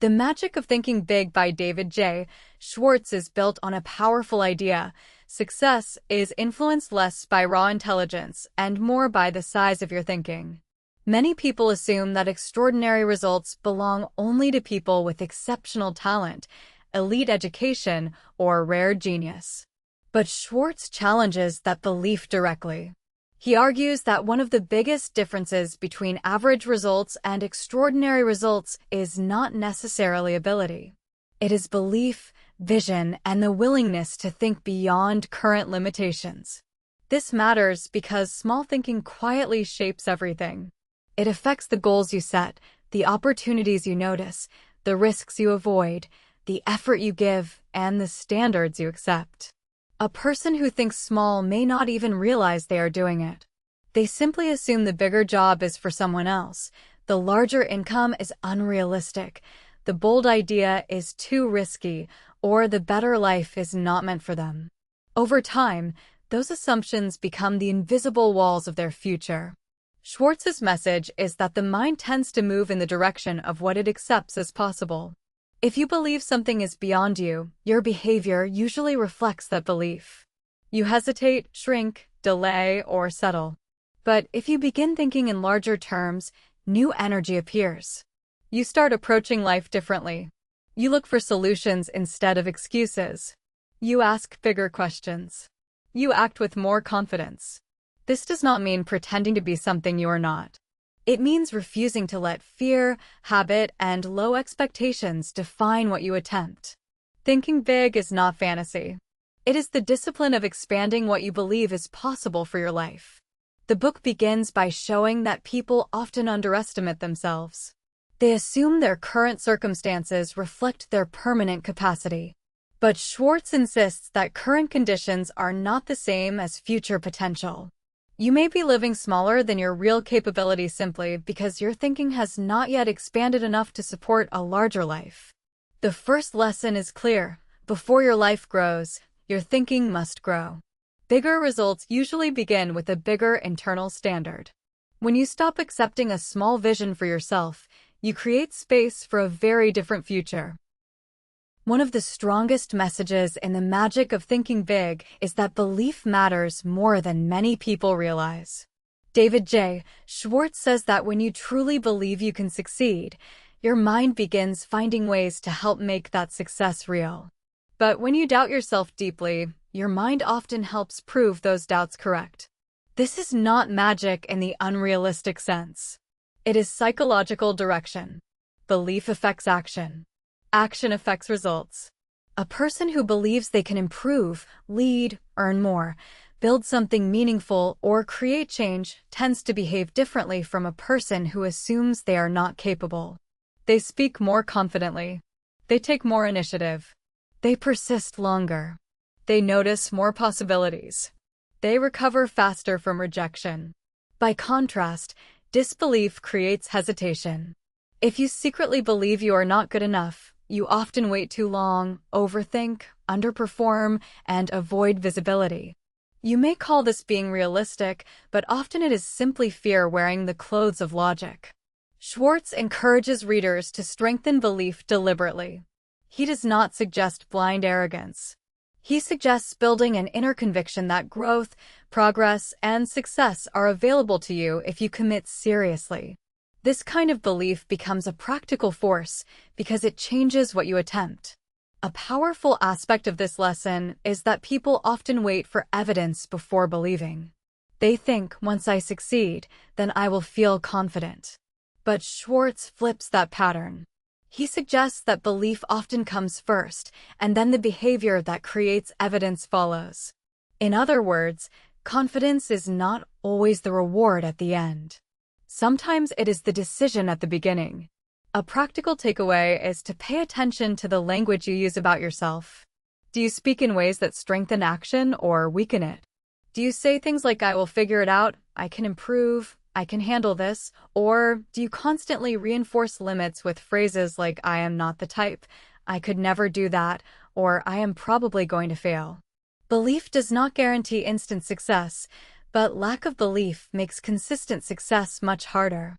The Magic of Thinking Big by David J. Schwartz is built on a powerful idea. Success is influenced less by raw intelligence and more by the size of your thinking. Many people assume that extraordinary results belong only to people with exceptional talent, elite education, or rare genius. But Schwartz challenges that belief directly. He argues that one of the biggest differences between average results and extraordinary results is not necessarily ability. It is belief, vision, and the willingness to think beyond current limitations. This matters because small thinking quietly shapes everything. It affects the goals you set, the opportunities you notice, the risks you avoid, the effort you give, and the standards you accept. A person who thinks small may not even realize they are doing it. They simply assume the bigger job is for someone else, the larger income is unrealistic, the bold idea is too risky, or the better life is not meant for them. Over time, those assumptions become the invisible walls of their future. Schwartz's message is that the mind tends to move in the direction of what it accepts as possible. If you believe something is beyond you, your behavior usually reflects that belief. You hesitate, shrink, delay, or settle. But if you begin thinking in larger terms, new energy appears. You start approaching life differently. You look for solutions instead of excuses. You ask bigger questions. You act with more confidence. This does not mean pretending to be something you are not. It means refusing to let fear, habit, and low expectations define what you attempt. Thinking big is not fantasy. It is the discipline of expanding what you believe is possible for your life. The book begins by showing that people often underestimate themselves. They assume their current circumstances reflect their permanent capacity. But Schwartz insists that current conditions are not the same as future potential. You may be living smaller than your real capability simply because your thinking has not yet expanded enough to support a larger life. The first lesson is clear. Before your life grows, your thinking must grow. Bigger results usually begin with a bigger internal standard. When you stop accepting a small vision for yourself, you create space for a very different future. One of the strongest messages in the magic of thinking big is that belief matters more than many people realize. David J. Schwartz says that when you truly believe you can succeed, your mind begins finding ways to help make that success real. But when you doubt yourself deeply, your mind often helps prove those doubts correct. This is not magic in the unrealistic sense. It is psychological direction. Belief affects action. Action affects results. A person who believes they can improve, lead, earn more, build something meaningful, or create change tends to behave differently from a person who assumes they are not capable. They speak more confidently. They take more initiative. They persist longer. They notice more possibilities. They recover faster from rejection. By contrast, disbelief creates hesitation. If you secretly believe you are not good enough, you often wait too long, overthink, underperform, and avoid visibility. You may call this being realistic, but often it is simply fear wearing the clothes of logic. Schwartz encourages readers to strengthen belief deliberately. He does not suggest blind arrogance. He suggests building an inner conviction that growth, progress, and success are available to you if you commit seriously. This kind of belief becomes a practical force because it changes what you attempt. A powerful aspect of this lesson is that people often wait for evidence before believing. They think, once I succeed, then I will feel confident. But Schwartz flips that pattern. He suggests that belief often comes first, and then the behavior that creates evidence follows. In other words, confidence is not always the reward at the end. Sometimes it is the decision at the beginning. A practical takeaway is to pay attention to the language you use about yourself. Do you speak in ways that strengthen action or weaken it? Do you say things like, I will figure it out, I can improve, I can handle this? Or do you constantly reinforce limits with phrases like, I am not the type, I could never do that, or I am probably going to fail? Belief does not guarantee instant success, but lack of belief makes consistent success much harder.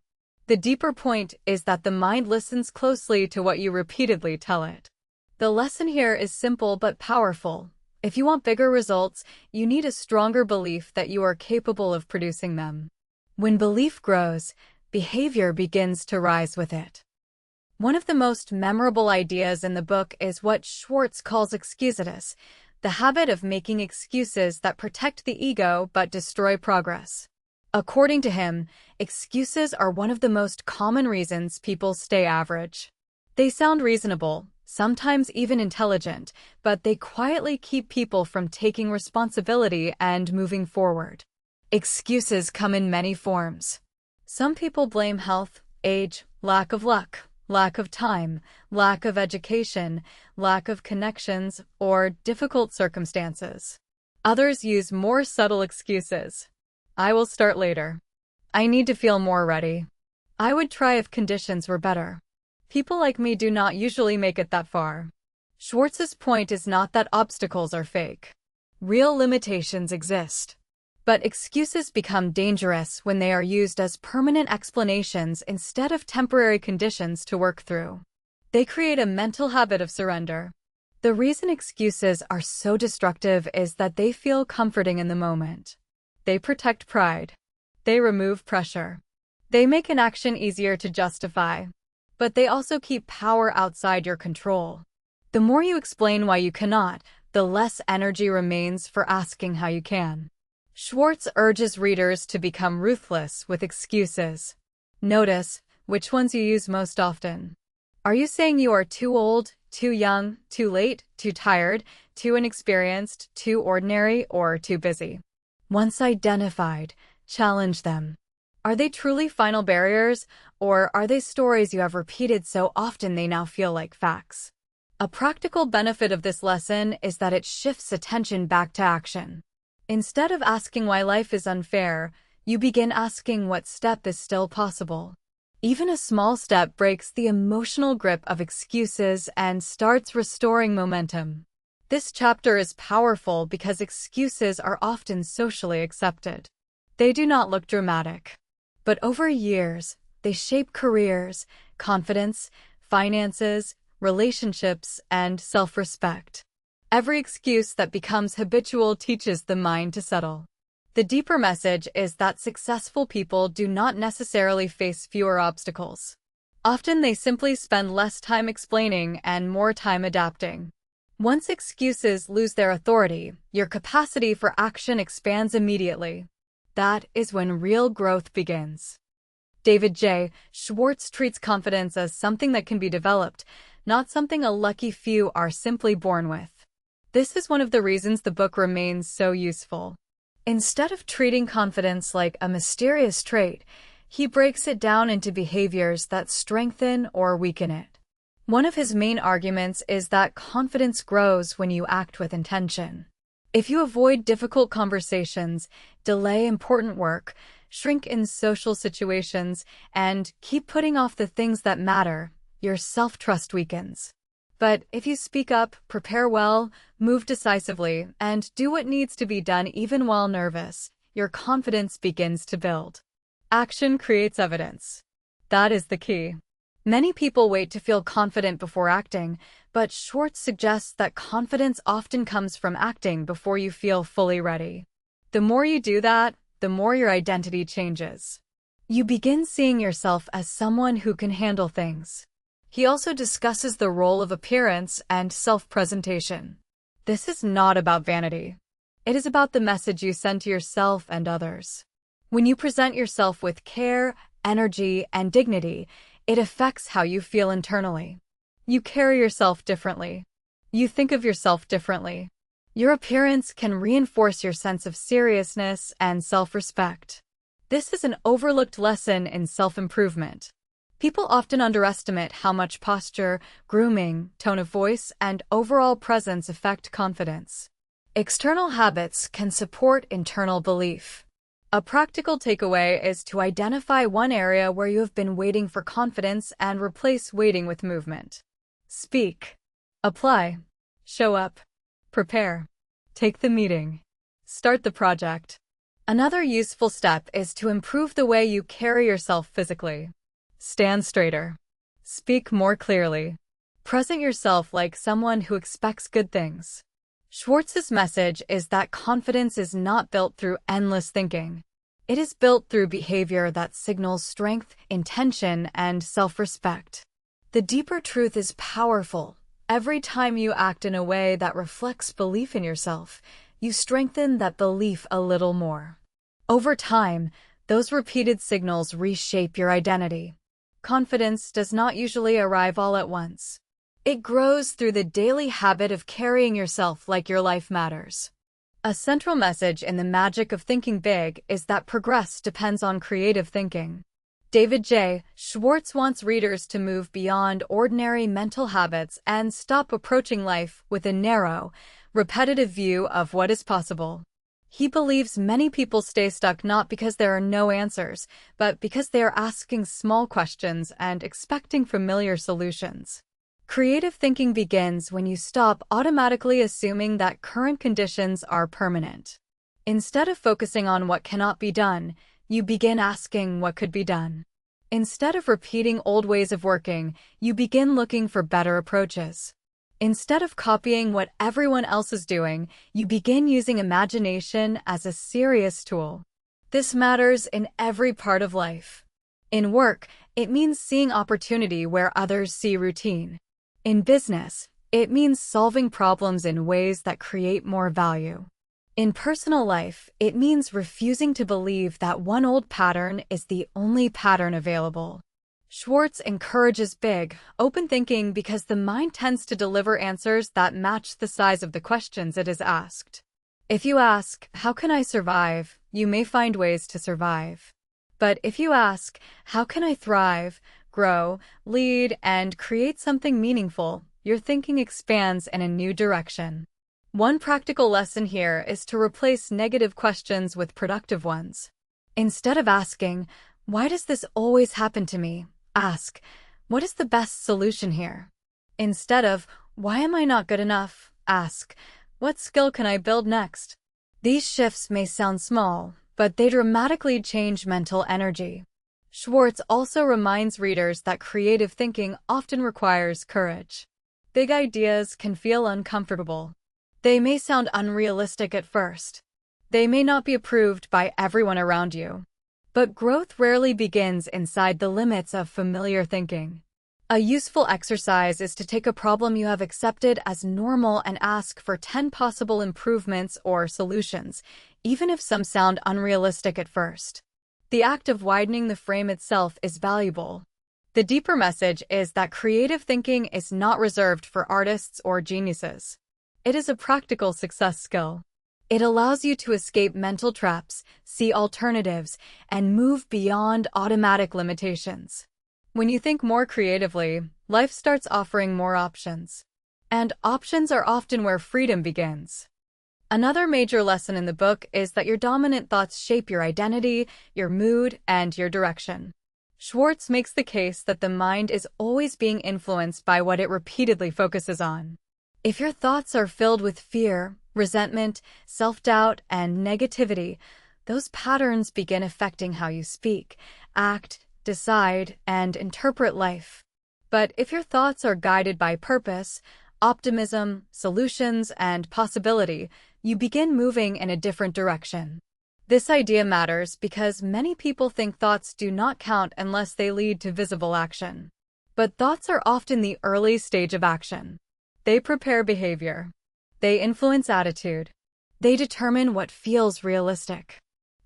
The deeper point is that the mind listens closely to what you repeatedly tell it. The lesson here is simple but powerful. If you want bigger results, you need a stronger belief that you are capable of producing them. When belief grows, behavior begins to rise with it. One of the most memorable ideas in the book is what Schwartz calls excusitis, the habit of making excuses that protect the ego but destroy progress. According to him, excuses are one of the most common reasons people stay average. They sound reasonable, sometimes even intelligent, but they quietly keep people from taking responsibility and moving forward. Excuses come in many forms. Some people blame health, age, lack of luck, lack of time, lack of education, lack of connections, or difficult circumstances. Others use more subtle excuses. I will start later. I need to feel more ready. I would try if conditions were better. People like me do not usually make it that far. Schwartz's point is not that obstacles are fake. Real limitations exist. But excuses become dangerous when they are used as permanent explanations instead of temporary conditions to work through. They create a mental habit of surrender. The reason excuses are so destructive is that they feel comforting in the moment. They protect pride. They remove pressure. They make an action easier to justify. But they also keep power outside your control. The more you explain why you cannot, the less energy remains for asking how you can. Schwartz urges readers to become ruthless with excuses. Notice which ones you use most often. Are you saying you are too old, too young, too late, too tired, too inexperienced, too ordinary, or too busy? Once identified, challenge them. Are they truly final barriers, or are they stories you have repeated so often they now feel like facts? A practical benefit of this lesson is that it shifts attention back to action. Instead of asking why life is unfair, you begin asking what step is still possible. Even a small step breaks the emotional grip of excuses and starts restoring momentum. This chapter is powerful because excuses are often socially accepted. They do not look dramatic. But over years, they shape careers, confidence, finances, relationships, and self-respect. Every excuse that becomes habitual teaches the mind to settle. The deeper message is that successful people do not necessarily face fewer obstacles. Often they simply spend less time explaining and more time adapting. Once excuses lose their authority, your capacity for action expands immediately. That is when real growth begins. David J. Schwartz treats confidence as something that can be developed, not something a lucky few are simply born with. This is one of the reasons the book remains so useful. Instead of treating confidence like a mysterious trait, he breaks it down into behaviors that strengthen or weaken it. One of his main arguments is that confidence grows when you act with intention. If you avoid difficult conversations, delay important work, shrink in social situations, and keep putting off the things that matter, your self-trust weakens. But if you speak up, prepare well, move decisively, and do what needs to be done even while nervous, your confidence begins to build. Action creates evidence. That is the key. Many people wait to feel confident before acting, but Schwartz suggests that confidence often comes from acting before you feel fully ready. The more you do that, the more your identity changes. You begin seeing yourself as someone who can handle things. He also discusses the role of appearance and self-presentation. This is not about vanity. It is about the message you send to yourself and others. When you present yourself with care, energy, and dignity, it affects how you feel internally. You carry yourself differently. You think of yourself differently. Your appearance can reinforce your sense of seriousness and self-respect. This is an overlooked lesson in self-improvement. People often underestimate how much posture, grooming, tone of voice, and overall presence affect confidence. External habits can support internal belief. A practical takeaway is to identify one area where you have been waiting for confidence and replace waiting with movement. Speak. Apply. Show up. Prepare. Take the meeting. Start the project. Another useful step is to improve the way you carry yourself physically. Stand straighter. Speak more clearly. Present yourself like someone who expects good things. Schwartz's message is that confidence is not built through endless thinking. It is built through behavior that signals strength, intention, and self-respect. The deeper truth is powerful. Every time you act in a way that reflects belief in yourself, you strengthen that belief a little more. Over time, those repeated signals reshape your identity. Confidence does not usually arrive all at once. It grows through the daily habit of carrying yourself like your life matters. A central message in the magic of thinking big is that progress depends on creative thinking. David J. Schwartz wants readers to move beyond ordinary mental habits and stop approaching life with a narrow, repetitive view of what is possible. He believes many people stay stuck not because there are no answers, but because they are asking small questions and expecting familiar solutions. Creative thinking begins when you stop automatically assuming that current conditions are permanent. Instead of focusing on what cannot be done, you begin asking what could be done. Instead of repeating old ways of working, you begin looking for better approaches. Instead of copying what everyone else is doing, you begin using imagination as a serious tool. This matters in every part of life. In work, it means seeing opportunity where others see routine. In business, it means solving problems in ways that create more value. In personal life, it means refusing to believe that one old pattern is the only pattern available. Schwartz encourages big, open thinking because the mind tends to deliver answers that match the size of the questions it is asked. If you ask, "How can I survive?" you may find ways to survive. But if you ask, "How can I thrive, grow, lead, and create something meaningful?" your thinking expands in a new direction. One practical lesson here is to replace negative questions with productive ones. Instead of asking, "Why does this always happen to me?" ask, "What is the best solution here?" Instead of, "Why am I not good enough?" ask, "What skill can I build next?" These shifts may sound small, but they dramatically change mental energy. Schwartz also reminds readers that creative thinking often requires courage. Big ideas can feel uncomfortable. They may sound unrealistic at first. They may not be approved by everyone around you. But growth rarely begins inside the limits of familiar thinking. A useful exercise is to take a problem you have accepted as normal and ask for 10 possible improvements or solutions, even if some sound unrealistic at first. The act of widening the frame itself is valuable. The deeper message is that creative thinking is not reserved for artists or geniuses. It is a practical success skill. It allows you to escape mental traps, see alternatives, and move beyond automatic limitations. When you think more creatively, life starts offering more options. And options are often where freedom begins. Another major lesson in the book is that your dominant thoughts shape your identity, your mood, and your direction. Schwartz makes the case that the mind is always being influenced by what it repeatedly focuses on. If your thoughts are filled with fear, resentment, self-doubt, and negativity, those patterns begin affecting how you speak, act, decide, and interpret life. But if your thoughts are guided by purpose, optimism, solutions, and possibility, you begin moving in a different direction. This idea matters because many people think thoughts do not count unless they lead to visible action. But thoughts are often the early stage of action. They prepare behavior. They influence attitude. They determine what feels realistic.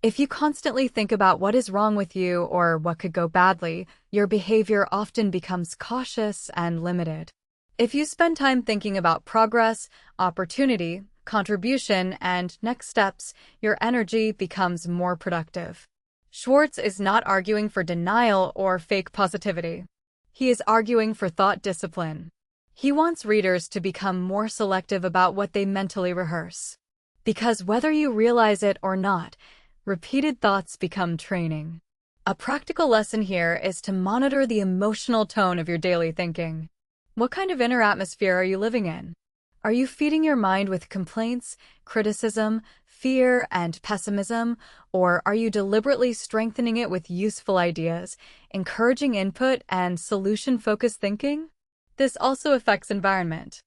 If you constantly think about what is wrong with you or what could go badly, your behavior often becomes cautious and limited. If you spend time thinking about progress, opportunity, contribution, and next steps, your energy becomes more productive. Schwartz is not arguing for denial or fake positivity. He is arguing for thought discipline. He wants readers to become more selective about what they mentally rehearse. Because whether you realize it or not, repeated thoughts become training. A practical lesson here is to monitor the emotional tone of your daily thinking. What kind of inner atmosphere are you living in? Are you feeding your mind with complaints, criticism, fear, and pessimism, or are you deliberately strengthening it with useful ideas, encouraging input, and solution-focused thinking? This also affects environment.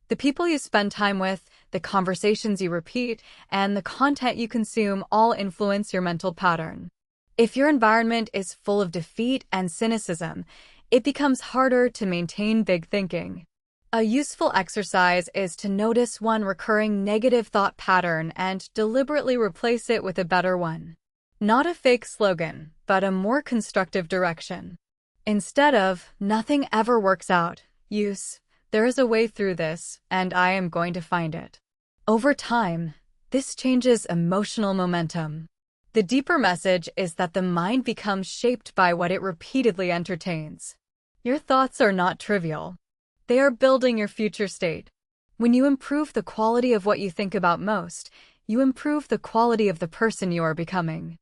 The people you spend time with, the conversations you repeat, and the content you consume all influence your mental pattern. If your environment is full of defeat and cynicism, it becomes harder to maintain big thinking. A useful exercise is to notice one recurring negative thought pattern and deliberately replace it with a better one. Not a fake slogan, but a more constructive direction. Instead of, "Nothing ever works out," use, "There is a way through this, and I am going to find it." Over time, this changes emotional momentum. The deeper message is that the mind becomes shaped by what it repeatedly entertains. Your thoughts are not trivial. They are building your future state. When you improve the quality of what you think about most, you improve the quality of the person you are becoming.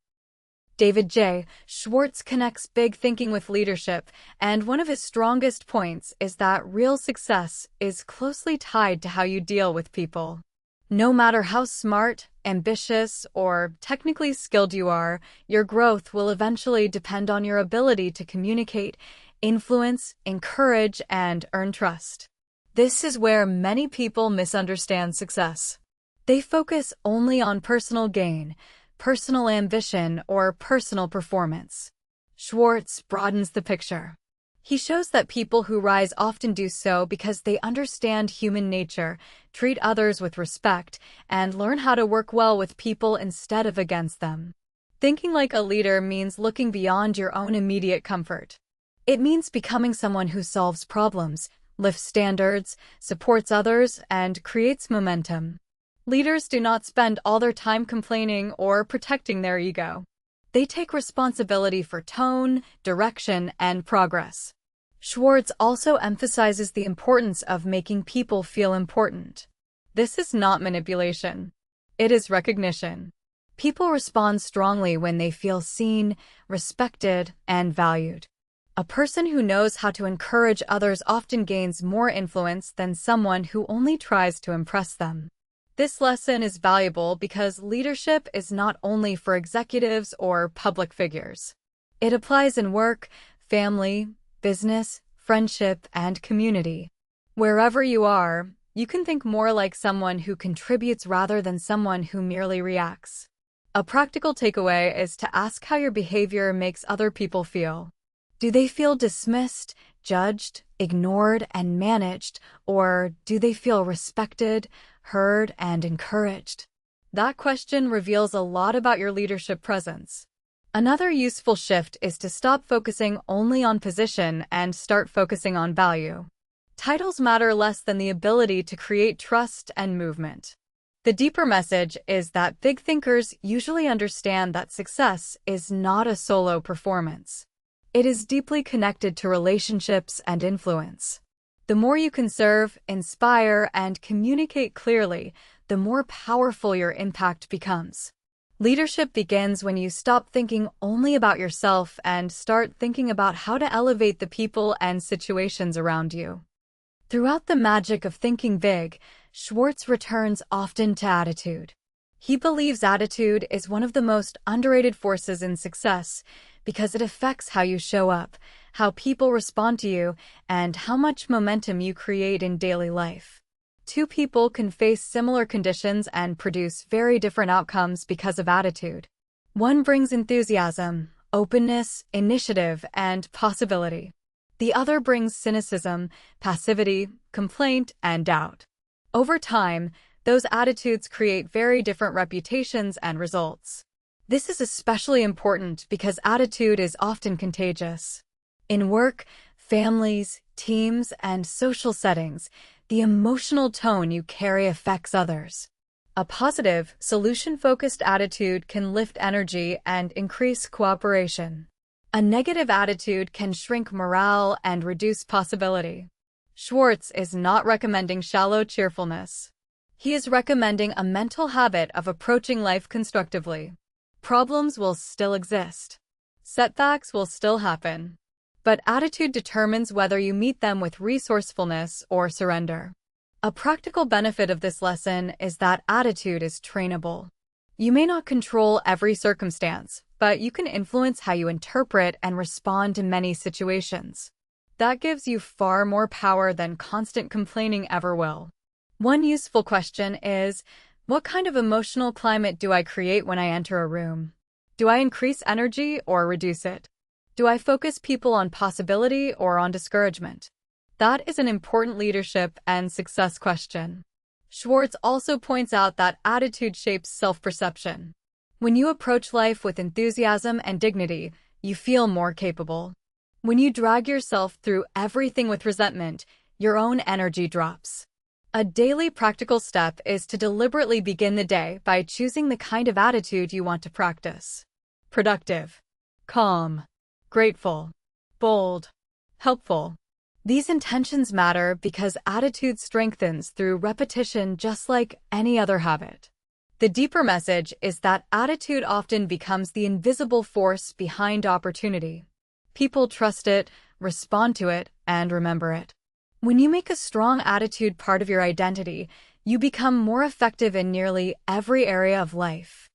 David J. Schwartz connects big thinking with leadership, and one of his strongest points is that real success is closely tied to how you deal with people. No matter how smart, ambitious, or technically skilled you are, your growth will eventually depend on your ability to communicate, influence, encourage, and earn trust. This is where many people misunderstand success. They focus only on personal gain, personal ambition, or personal performance. Schwartz broadens the picture. He shows that people who rise often do so because they understand human nature, treat others with respect, and learn how to work well with people instead of against them. Thinking like a leader means looking beyond your own immediate comfort. It means becoming someone who solves problems, lifts standards, supports others, and creates momentum. Leaders do not spend all their time complaining or protecting their ego. They take responsibility for tone, direction, and progress. Schwartz also emphasizes the importance of making people feel important. This is not manipulation. It is recognition. People respond strongly when they feel seen, respected, and valued. A person who knows how to encourage others often gains more influence than someone who only tries to impress them. This lesson is valuable because leadership is not only for executives or public figures. It applies in work, family, business, friendship, and community. Wherever you are, you can think more like someone who contributes rather than someone who merely reacts. A practical takeaway is to ask how your behavior makes other people feel. Do they feel dismissed, judged, ignored, and managed, or do they feel respected, heard, and encouraged? That question reveals a lot about your leadership presence. Another useful shift is to stop focusing only on position and start focusing on value. Titles matter less than the ability to create trust and movement. The deeper message is that big thinkers usually understand that success is not a solo performance. It is deeply connected to relationships and influence. The more you can serve, inspire, and communicate clearly, the more powerful your impact becomes. Leadership begins when you stop thinking only about yourself and start thinking about how to elevate the people and situations around you. Throughout the magic of thinking big, Schwartz returns often to attitude. He believes attitude is one of the most underrated forces in success because it affects how you show up, how people respond to you, and how much momentum you create in daily life. Two people can face similar conditions and produce very different outcomes because of attitude. One brings enthusiasm, openness, initiative, and possibility. The other brings cynicism, passivity, complaint, and doubt. Over time, those attitudes create very different reputations and results. This is especially important because attitude is often contagious. In work, families, teams, and social settings, the emotional tone you carry affects others. A positive, solution-focused attitude can lift energy and increase cooperation. A negative attitude can shrink morale and reduce possibility. Schwartz is not recommending shallow cheerfulness. He is recommending a mental habit of approaching life constructively. Problems will still exist. Setbacks will still happen. But attitude determines whether you meet them with resourcefulness or surrender. A practical benefit of this lesson is that attitude is trainable. You may not control every circumstance, but you can influence how you interpret and respond to many situations. That gives you far more power than constant complaining ever will. One useful question is, what kind of emotional climate do I create when I enter a room? Do I increase energy or reduce it? Do I focus people on possibility or on discouragement? That is an important leadership and success question. Schwartz also points out that attitude shapes self-perception. When you approach life with enthusiasm and dignity, you feel more capable. When you drag yourself through everything with resentment, your own energy drops. A daily practical step is to deliberately begin the day by choosing the kind of attitude you want to practice. Productive, calm, grateful, bold, helpful. These intentions matter because attitude strengthens through repetition just like any other habit. The deeper message is that attitude often becomes the invisible force behind opportunity. People trust it, respond to it, and remember it. When you make a strong attitude part of your identity, you become more effective in nearly every area of life.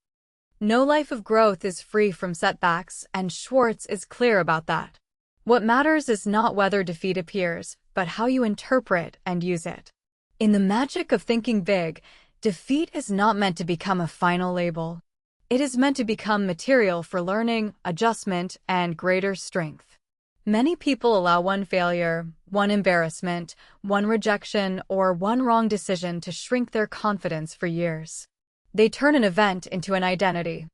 No life of growth is free from setbacks, and Schwartz is clear about that. What matters is not whether defeat appears, but how you interpret and use it. In the magic of thinking big, defeat is not meant to become a final label. It is meant to become material for learning, adjustment, and greater strength. Many people allow one failure, one embarrassment, one rejection, or one wrong decision to shrink their confidence for years. They turn an event into an identity.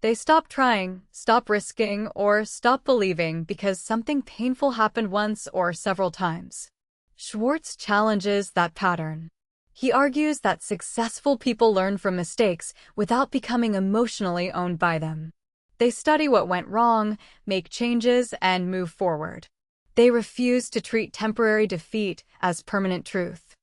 They stop trying, stop risking, or stop believing because something painful happened once or several times. Schwartz challenges that pattern. He argues that successful people learn from mistakes without becoming emotionally owned by them. They study what went wrong, make changes, and move forward. They refuse to treat temporary defeat as permanent truth.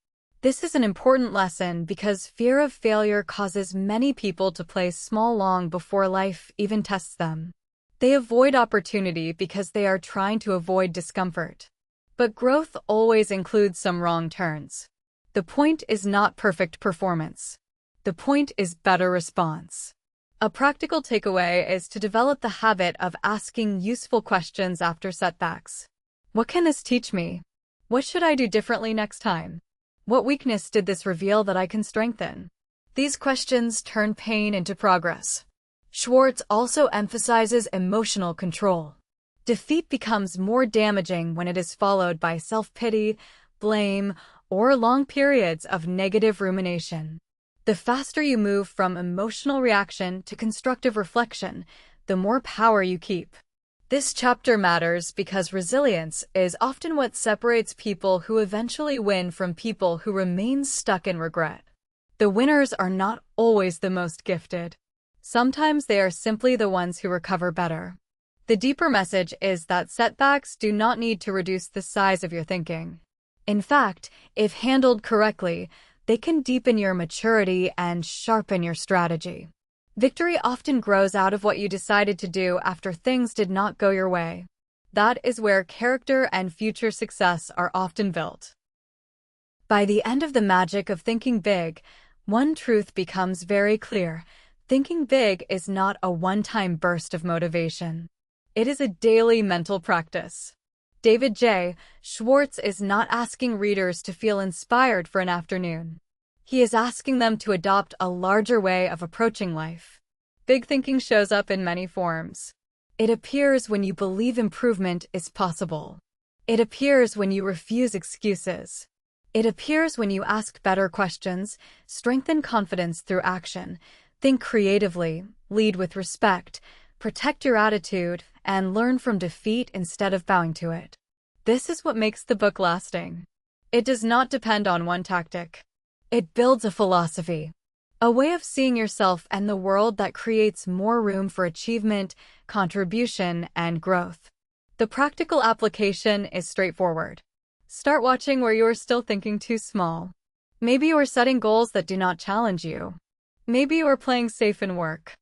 This is an important lesson because fear of failure causes many people to play small long before life even tests them. They avoid opportunity because they are trying to avoid discomfort. But growth always includes some wrong turns. The point is not perfect performance. The point is better response. A practical takeaway is to develop the habit of asking useful questions after setbacks. What can this teach me? What should I do differently next time? What weakness did this reveal that I can strengthen? These questions turn pain into progress. Schwartz also emphasizes emotional control. Defeat becomes more damaging when it is followed by self-pity, blame, or long periods of negative rumination. The faster you move from emotional reaction to constructive reflection, the more power you keep. This chapter matters because resilience is often what separates people who eventually win from people who remain stuck in regret. The winners are not always the most gifted. Sometimes they are simply the ones who recover better. The deeper message is that setbacks do not need to reduce the size of your thinking. In fact, if handled correctly, they can deepen your maturity and sharpen your strategy. Victory often grows out of what you decided to do after things did not go your way. That is where character and future success are often built. By the end of the magic of thinking big, one truth becomes very clear. Thinking big is not a one-time burst of motivation. It is a daily mental practice. David J. Schwartz is not asking readers to feel inspired for an afternoon. He is asking them to adopt a larger way of approaching life. Big thinking shows up in many forms. It appears when you believe improvement is possible. It appears when you refuse excuses. It appears when you ask better questions, strengthen confidence through action, think creatively, lead with respect, protect your attitude, and learn from defeat instead of bowing to it. This is what makes the book lasting. It does not depend on one tactic. It builds a philosophy, a way of seeing yourself and the world that creates more room for achievement, contribution, and growth. The practical application is straightforward. Start watching where you are still thinking too small. Maybe you are setting goals that do not challenge you. Maybe you are playing safe in work.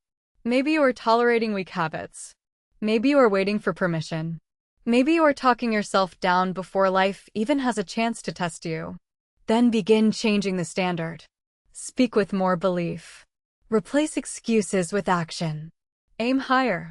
Maybe you are tolerating weak habits. Maybe you are waiting for permission. Maybe you are talking yourself down before life even has a chance to test you. Then begin changing the standard. Speak with more belief. Replace excuses with action. Aim higher.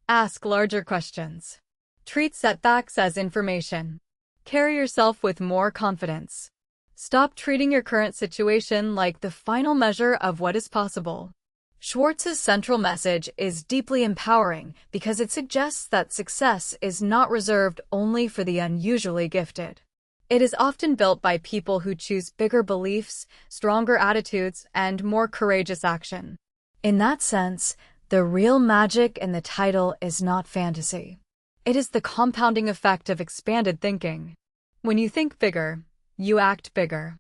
Ask larger questions. Treat setbacks as information. Carry yourself with more confidence. Stop treating your current situation like the final measure of what is possible. Schwartz's central message is deeply empowering because it suggests that success is not reserved only for the unusually gifted. It is often built by people who choose bigger beliefs, stronger attitudes, and more courageous action. In that sense, the real magic in the title is not fantasy. It is the compounding effect of expanded thinking. When you think bigger, you act bigger.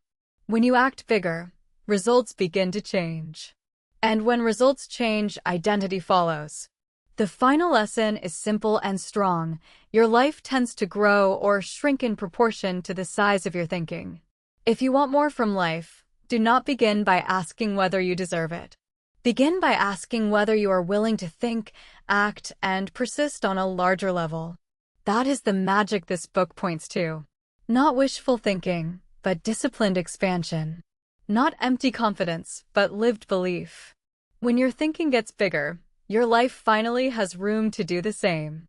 When you act bigger, results begin to change. And when results change, identity follows. The final lesson is simple and strong. Your life tends to grow or shrink in proportion to the size of your thinking. If you want more from life, do not begin by asking whether you deserve it. Begin by asking whether you are willing to think, act, and persist on a larger level. That is the magic this book points to. Not wishful thinking, but disciplined expansion. Not empty confidence, but lived belief. When your thinking gets bigger, your life finally has room to do the same.